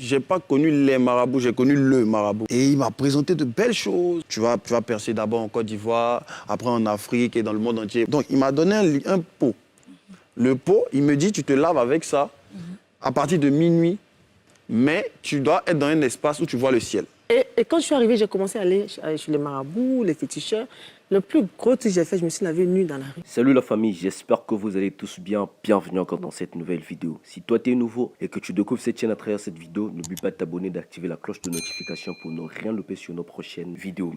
J'ai pas connu les marabouts, j'ai connu le marabout. Et il m'a présenté de belles choses. Tu vas percer d'abord en Côte d'Ivoire, après en Afrique et dans le monde entier. Donc, il m'a donné un pot. Le pot, il me dit, tu te laves avec ça à partir de minuit, mais tu dois être dans un espace où tu vois le ciel. Et quand je suis arrivée, j'ai commencé à aller chez les marabouts, les féticheurs. Le plus gros truc que j'ai fait, je me suis lavé nu dans la rue. Salut la famille, j'espère que vous allez tous bien. Bienvenue encore dans cette nouvelle vidéo. Si toi tu es nouveau et que tu découvres cette chaîne à travers cette vidéo, n'oublie pas de t'abonner, d'activer la cloche de notification pour ne rien louper sur nos prochaines vidéos.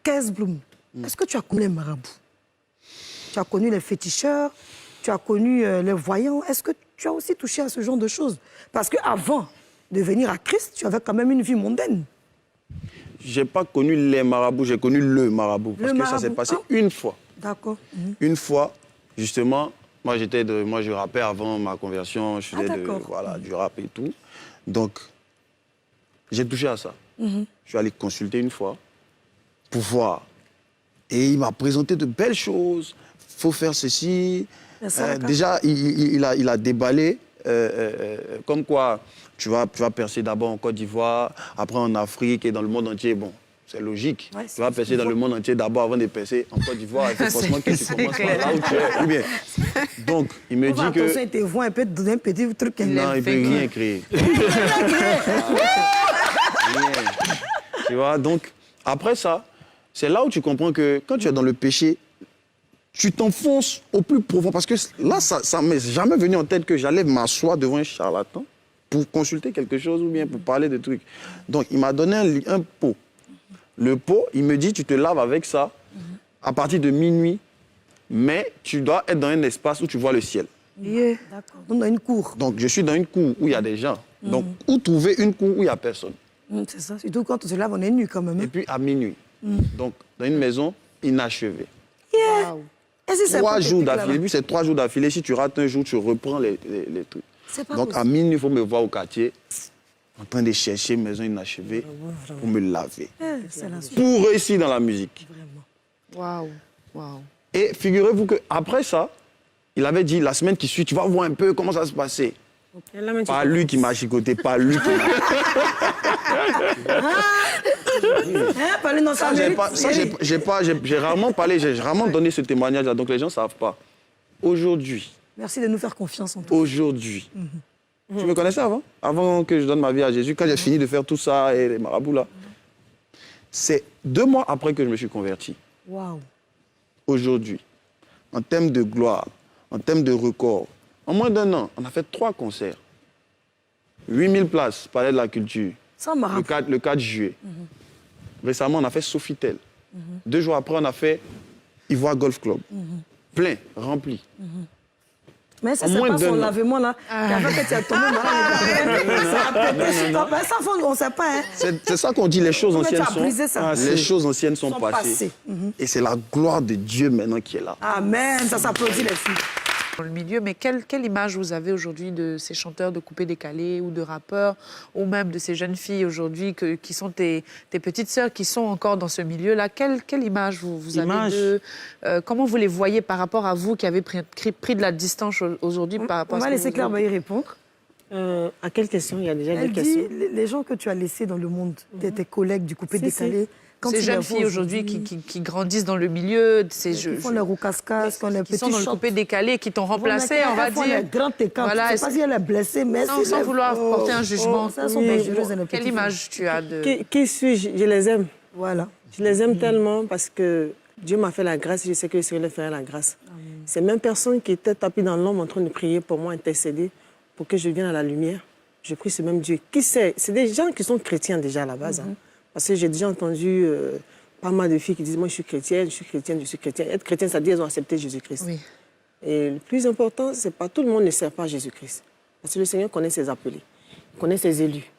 Kez Bloom, est-ce que tu as connu les marabouts? Tu as connu les féticheurs? Tu as connu les voyants? Est-ce que tu as aussi touché à ce genre de choses? Parce qu'avant de venir à Christ, tu avais quand même une vie mondaine. J'ai pas connu les marabouts, j'ai connu le marabout. Parce que ça s'est passé une fois. D'accord. Une fois, justement, moi je rappais avant ma conversion, je faisais du rap et tout. Donc, j'ai touché à ça. Je suis allé consulter une fois pour voir. Et il m'a présenté de belles choses. Il faut faire ceci. Déjà, il a déballé comme quoi tu vas percer d'abord en Côte d'Ivoire, après en Afrique et dans le monde entier. Bon, c'est logique. Ouais, tu vas percer dans le monde entier d'abord avant de percer en Côte d'Ivoire. Il faut forcément que tu commences par là où tu es. Ou bien. Donc, il me dit que... Attention, il te voit un peu donner un petit truc. Non, il ne peut rien créer. Rien. Tu vois, donc, après ça, c'est là où tu comprends que quand tu es dans le péché, tu t'enfonces au plus profond. Parce que là, ça ne m'est jamais venu en tête que j'allais m'asseoir devant un charlatan pour consulter quelque chose ou bien pour parler de trucs. Donc, il m'a donné un pot. Le pot, il me dit, tu te laves avec ça à partir de minuit, mais tu dois être dans un espace où tu vois le ciel. Yeah. D'accord. Donc, dans une cour. Donc, je suis dans une cour où il y a des gens. Donc, où trouver une cour où il n'y a personne? C'est ça. Surtout quand on se lave, on est nu quand même. Et puis, à minuit. Donc, dans une maison inachevée. Yeah. Wow. 3 jours d'affilée. Puis, c'est 3 jours d'affilée. Si tu rates un jour, tu reprends les trucs. Donc, possible. À minuit, il faut me voir au quartier, en train de chercher une maison inachevée pour me laver. Pour réussir dans la musique. Waouh, waouh. Et figurez-vous qu'après ça, il avait dit, la semaine qui suit, tu vas voir un peu comment ça se passait. Pas lui qui m'a chicoté, pas lui qui m'a... J'ai rarement parlé, j'ai rarement donné ce témoignage-là, donc les gens ne savent pas. Aujourd'hui... Merci de nous faire confiance en toi. Aujourd'hui. Tu me connaissais avant? Avant que je donne ma vie à Jésus, quand j'ai fini de faire tout ça et les marabouts là. C'est 2 mois après que je me suis converti. Waouh. Aujourd'hui, en termes de gloire, en termes de record, en moins d'1 an, on a fait 3 concerts. 8000 places, Palais de la Culture. Sans marabout. Le 4 juillet. Récemment, on a fait Sofitel. 2 jours après, on a fait Ivoire Golf Club. Plein, rempli. Mais ça, c'est pas son lavement là. Qu'avant que tu as tombé malade. Ça, on ne sait pas. Hein. C'est ça qu'on dit, les choses anciennes sont passées. Et c'est la gloire de Dieu maintenant qui est là. Amen, ça s'applaudit les filles. Dans le milieu, mais quelle image vous avez aujourd'hui de ces chanteurs de coupé décalé ou de rappeurs, ou même de ces jeunes filles aujourd'hui qui sont tes petites sœurs qui sont encore dans ce milieu-là? Quelle image vous avez d'eux? Comment vous les voyez par rapport à vous qui avez pris de la distance aujourd'hui par rapport à ce que on va laisser Claire y répondre. À quelle question? Il y a déjà des questions. Les gens que tu as laissés dans le monde, tes collègues du coupé décalé. Ces jeunes filles aujourd'hui qui grandissent dans le milieu, qui font les roucascas, qui sont dans le coupé décalé, qui t'ont remplacé, on va dire. Les grands écarts, voilà, je ne sais pas si elle est blessée, mais sans vouloir porter un jugement. Quelle image tu as de... Qui suis-je? Je les aime. Voilà. Je les aime tellement parce que Dieu m'a fait la grâce et je sais que le Seigneur leur fera la grâce. Ces mêmes personnes qui étaient tapées dans l'ombre en train de prier pour moi, intercéder pour que je vienne à la lumière, je prie ce même Dieu. Qui sait? C'est des gens qui sont chrétiens déjà à la base. Parce que j'ai déjà entendu pas mal de filles qui disent « Moi, je suis chrétienne, je suis chrétienne, je suis chrétienne ». Être chrétienne, ça veut dire qu'ils ont accepté Jésus-Christ. Oui. Et le plus important, c'est pas tout le monde ne sert pas Jésus-Christ. Parce que le Seigneur connaît ses appelés, il connaît ses élus.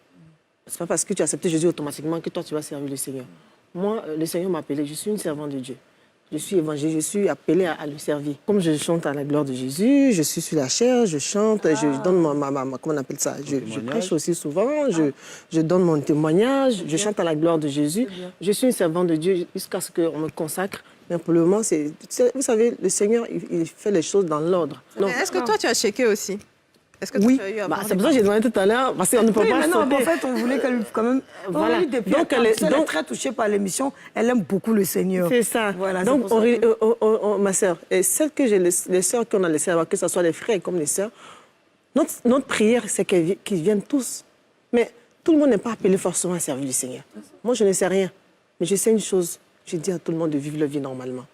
C'est pas parce que tu as accepté Jésus automatiquement que toi, tu vas servir le Seigneur. Moi, le Seigneur m'a appelé, je suis une servante de Dieu. Je suis évangéliste, je suis appelée à le servir. Comme je chante à la gloire de Jésus, je suis sur la chair, je chante, je donne comment on appelle ça, je prêche aussi souvent, je donne mon témoignage, je chante à la gloire de Jésus. Je suis une servante de Dieu jusqu'à ce qu'on me consacre. Mais pour le moment, vous savez, le Seigneur, il fait les choses dans l'ordre. Est-ce que toi, tu as checké aussi? Est-ce que Oui, tu as eu à bah, voir c'est des pour ça que j'ai demandé tout à l'heure, parce qu'on ne peut Oui, pas mais non, sauter. en fait, on voulait qu'elle quand même... Voilà. Oui, depuis Donc, elle est- elle est donc- très touchée par l'émission. Elle aime beaucoup le Seigneur. C'est ça. Voilà, Donc, c'est pour ça que- ma sœur, et celles que j'ai, les sœurs qu'on a laissées avoir, que ce soit les frères comme les sœurs, notre prière, c'est qu'ils viennent tous. Mais tout le monde n'est pas appelé forcément à servir du Seigneur. Moi, je ne sais rien. Mais je sais une chose. Je dis à tout le monde de vivre leur vie normalement.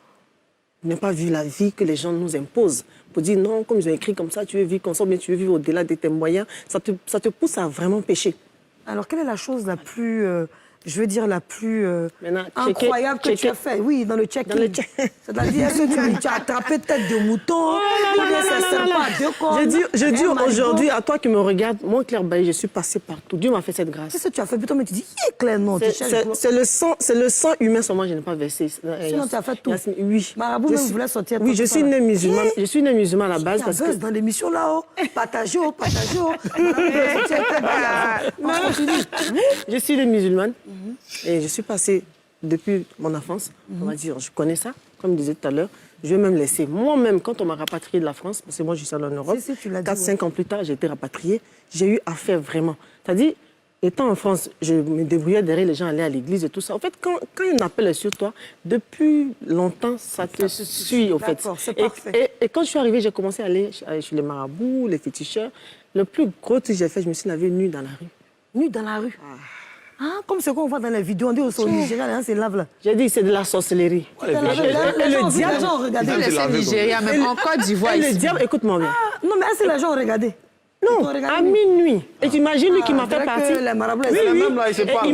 Ne pas vivre la vie que les gens nous imposent. Pour dire non, comme ils ont écrit comme ça, tu veux vivre comme ça, ou bien tu veux vivre au-delà de tes moyens. Ça te pousse à vraiment pécher. Alors, quelle est la chose la plus, je veux dire, la plus Maintenant, incroyable que tu as fait? Oui, dans le check-in. Dans le check- C'est-à-dire, est-ce que tu as attrapé tête de mouton? Ou bien ça sert pas à deux cornes? Je dis Un aujourd'hui marigot? à toi qui me regarde, moi, Claire Bailly, je suis passée partout. Dieu m'a fait cette grâce. Qu'est-ce que tu as fait? Plutôt, mais tu dis, Claire, non, tu cherches quoi? C'est le sang humain seulement, je n'ai pas versé. Sinon, tu as fait tout. Oui. Marabout Je même suis- voulait sortir. Oui, je suis née musulmane. Je suis née musulmane à la base parce que. Dans l'émission là-haut, partagez. Je suis née musulmane et je suis passée depuis mon enfance, on va dire, je connais ça, comme je disais tout à l'heure. Je vais même laisser, moi-même, quand on m'a rapatrié de la France, parce que moi je suis allée en Europe, Si, tu l'as dit, 4-5 ans plus tard, j'ai été rapatriée, j'ai eu affaire vraiment. C'est-à-dire, étant en France, je me débrouillais derrière les gens, allaient à l'église et tout ça. En fait, quand un appel est sur toi, depuis longtemps, ça te suit, au fait. D'accord, c'est parfait. Et quand je suis arrivée, j'ai commencé à aller chez les marabouts, les féticheurs. Le plus gros truc que j'ai fait, je me suis lavée nue dans la rue. Nue dans la rue. Ah, comme ce qu'on voit dans les vidéos, on dit au Nigeria, les gens se lavent là. J'ai dit que c'est de la sorcellerie. Les gens ont regardé. Tous les c'est la seuls vie, Nigériens, même en Côte d'Ivoire, Et le ici. diable, écoute-moi bien. Non, mais c'est les gens ont regardé. Non, à minuit. Et tu imagines lui qui m'a fait partie. Les marabouts, Oui, la oui. même, là, ils se Et parlent.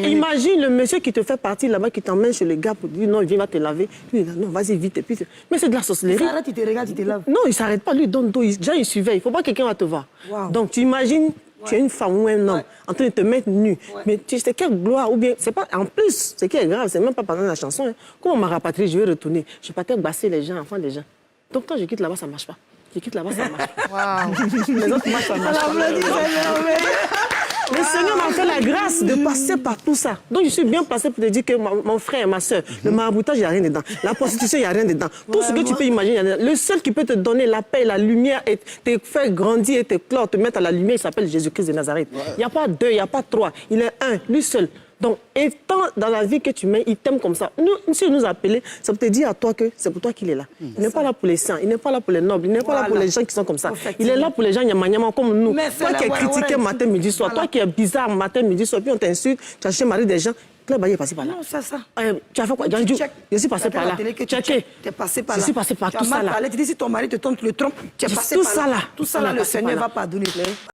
imagine le monsieur qui te fait partie là-bas, qui t'emmène chez le gars pour dire non, viens, va te laver. Lui, il dit non, vas-y, vite. Et puis, mais c'est de la sorcellerie. Arrête, tu te regardes, tu te laves. Non, il ne s'arrête pas. Lui, donne dos. Déjà, il surveille. Il ne faut pas que quelqu'un va te voir. Wow. Donc, tu imagines, tu es une femme ou un homme en train de te mettre nu. Mais tu sais quelle gloire. Ou bien, c'est pas. En plus, ce qui est grave, c'est même pas pendant la chanson. Hein. Quand on m'a rapatrié, je vais retourner. Je vais pas basser les gens, enfants des gens. Donc, quand je quitte là-bas, ça ne marche pas. Je quitte là-bas, ça ne marche pas. Waouh. Les autres marchent, ça ne marche pas. Le Seigneur m'a fait la grâce de passer par tout ça. Donc, je suis bien placée pour te dire que mon frère, ma soeur, le maraboutage, il n'y a rien dedans. La prostitution, il n'y a rien dedans. Tout ce que tu peux imaginer, il y a dedans. Le seul qui peut te donner la paix, la lumière, et te faire grandir et te clore, te mettre à la lumière, il s'appelle Jésus-Christ de Nazareth. Il n'y a pas deux, il n'y a pas trois. Il est un, lui seul. Donc, étant dans la vie que tu mets, il t'aime comme ça. Nous, si il nous a appelés, ça peut te dire à toi que c'est pour toi qu'il est là. Il n'est pas là pour les saints, il n'est pas là pour les nobles, il n'est pas là pour les gens qui sont comme ça. Il est là pour les gens nyama comme nous. Mais Toi qui es critiqué matin, midi, soir, toi qui es bizarre matin, midi, soir, puis on t'insulte, tu as acheté mari des gens. Claire Bailly est passé par là. Non, c'est ça. Tu as fait quoi? Je suis passé par là. Tu es passé par là. Je suis passé par Tu tout as ça mal là. parlé, tu dis si ton mari te trompe, tu le trompes. Tu es passé Tout par ça là. Tout ça là, le Seigneur va pardonner.